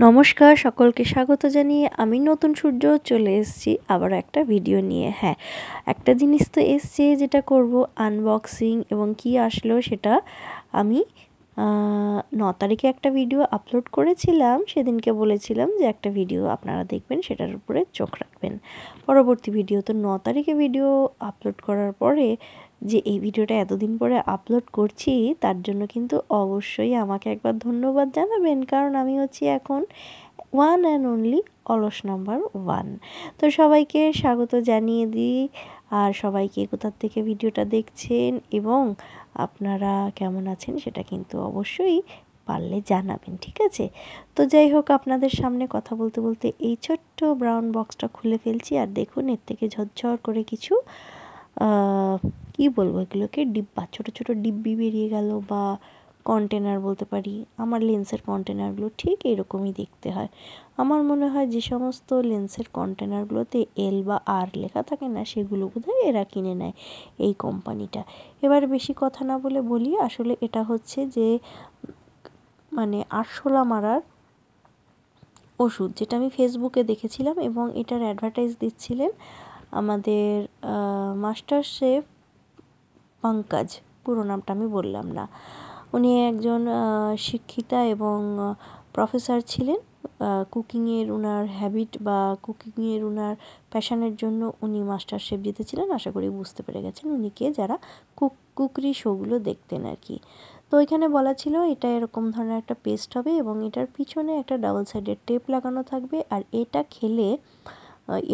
নমস্কার, সকলকে স্বাগত জানিয়ে আমি নতুন সূর্য চলে এসেছি আবার একটা ভিডিও নিয়ে। হ্যাঁ, একটা জিনিস তো এসছে যেটা করব আনবক্সিং এবং কি আসলো সেটা আমি 9 তারিখে একটা ভিডিও আপলোড করেছিলাম। সেদিনকে বলেছিলাম যে একটা ভিডিও আপনারা দেখবেন, সেটার উপরে চোখ রাখবেন। পরবর্তী ভিডিও তো 9 তারিখে ভিডিও আপলোড করার পরে যে এই ভিডিওটা এতদিন পরে আপলোড করছি তার জন্য কিন্তু অবশ্যই আমাকে একবার ধন্যবাদ জানাবেন, কারণ আমি হচ্ছি এখন ওয়ান অ্যান্ড অনলি অলস নাম্বার 1। তো সবাইকে স্বাগত জানিয়ে দিই, আর সবাইকে কোথার থেকে ভিডিওটা দেখছেন এবং আপনারা কেমন আছেন সেটা কিন্তু অবশ্যই পারলে জানাবেন, ঠিক আছে? তো যাই হোক, আপনাদের সামনে কথা বলতে বলতে এই ছোট্ট ব্রাউন বক্সটা খুলে ফেলছি। আর দেখুন, এর থেকে ঝরঝর করে কিছু কি বলবো, এগুলোকে ডিব্বা, ছোট ছোট ডিব্বি বেরিয়ে গেল, বা কন্টেনার বলতে পারি। আমার লেন্সের কন্টেনারগুলো ঠিক এরকমই দেখতে হয়। আমার মনে হয় যে সমস্ত লেন্সের কন্টেনারগুলোতে এল বা আর লেখা থাকে না, সেগুলো বোধহয় এরা কিনে নেয়, এই কোম্পানিটা। এবার বেশি কথা না বলে বলি, আসলে এটা হচ্ছে যে মানে আরশোলা মারার ওষুধ, যেটা আমি ফেসবুকে দেখেছিলাম, এবং এটার অ্যাডভার্টাইজ দিচ্ছিলেন আমাদের মাস্টার শেফ পঙ্কজ, পুরো নামটা আমি বললাম না। উনি একজন শিক্ষিতা এবং প্রফেসর ছিলেন। কুকিংয়ের উনার হ্যাবিট বা কুকিংয়ের উনার প্যাশনের জন্য উনি মাস্টার শেফ জিতেছিলেন। আশা করি বুঝতে পেরে গেছেন উনি কে, যারা কুকরি শোগুলো দেখতেন আর কি। তো এখানে বলা ছিল এটা এরকম ধরনের একটা পেস্ট হবে এবং এটার পিছনে একটা ডাবল সাইডের টেপ লাগানো থাকবে। আর এটা খেলে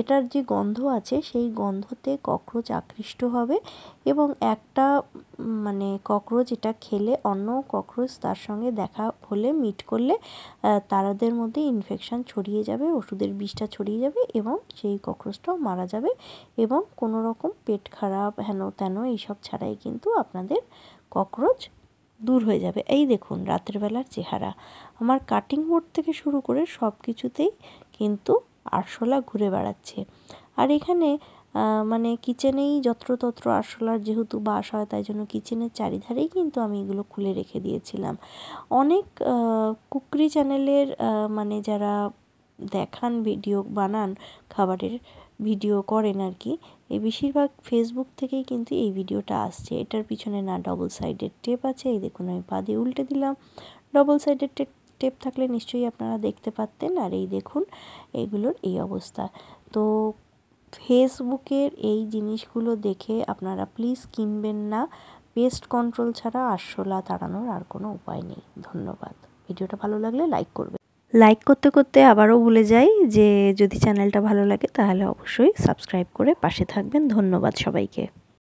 এটার যে গন্ধ আছে সেই গন্ধতে ককরোচ আকৃষ্ট হবে, এবং একটা মানে ককরোচ এটা খেলে অন্য ককরোচ তার সঙ্গে দেখা হলে মিট করলে তাদের মধ্যে ইনফেকশান ছড়িয়ে যাবে, ওষুধের বিষটা ছড়িয়ে যাবে এবং সেই ককরোচটাও মারা যাবে, এবং কোনো রকম পেট খারাপ হেন তেন এইসব ছাড়াই কিন্তু আপনাদের ককরোচ দূর হয়ে যাবে। এই দেখুন রাতের বেলার চেহারা, আমার কাটিং বোর্ড থেকে শুরু করে সব কিছুতেই কিন্তু আরশোলা ঘুরে বেড়াচ্ছে। আর এখানে মানে কিচেনেই যত্রতত্র আরশোলার যেহেতু বাস হয়, তাই জন্য কিচেনের চারিধারেই কিন্তু আমি এগুলো খুলে রেখে দিয়েছিলাম। অনেক কুকরি চ্যানেলের মানে যারা দেখান, ভিডিও বানান, খাবারের ভিডিও করেন আর কি, এই বেশিরভাগ ফেসবুক থেকেই কিন্তু এই ভিডিওটা আসছে। এটার পিছনে না ডবল সাইডের টেপ আছে, এই দেখুন আমি পা দিয়ে উল্টে দিলাম। ডবল সাইডের টেপ থাকলে নিশ্চয়ই আপনারা দেখতে পারতেন। আর এই দেখুন এইগুলোর এই অবস্থা। তো ফেসবুকের এই জিনিসগুলো দেখে আপনারা প্লিজ কিনবেন না। পেস্ট কন্ট্রোল ছাড়া আরশোলা তাড়ানোর আর কোনো উপায় নেই। ধন্যবাদ। ভিডিওটা ভালো লাগলে লাইক করবেন। লাইক করতে করতে আবারও ভুলে যাই যে যদি চ্যানেলটা ভালো লাগে তাহলে অবশ্যই সাবস্ক্রাইব করে পাশে থাকবেন। ধন্যবাদ সবাইকে।